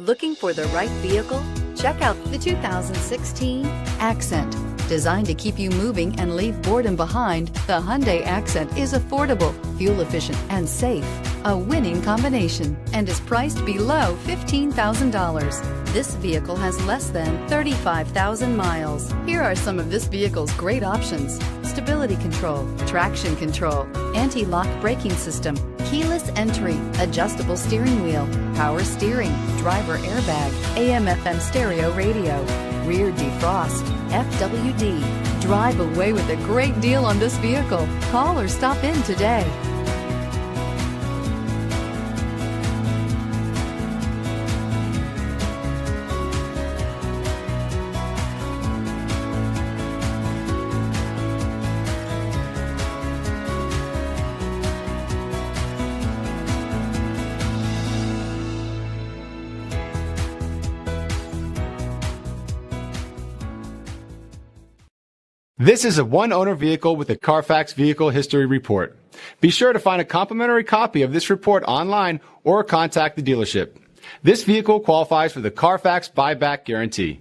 Looking for the right vehicle? Check out the 2016 Accent. Designed to keep you moving and leave boredom behind, the Hyundai Accent is affordable, fuel efficient, and safe. A winning combination, and is priced below $15,000. This vehicle has less than 35,000 miles. Here are some of this vehicle's great options: stability control, traction control, anti-lock braking system, keyless entry, adjustable steering wheel, power steering, driver airbag, AM/FM stereo radio, rear defrost, FWD. Drive away with a great deal on this vehicle. Call or stop in today. This is a one-owner vehicle with a CARFAX Vehicle History Report. Be sure to find a complimentary copy of this report online or contact the dealership. This vehicle qualifies for the CARFAX Buyback Guarantee.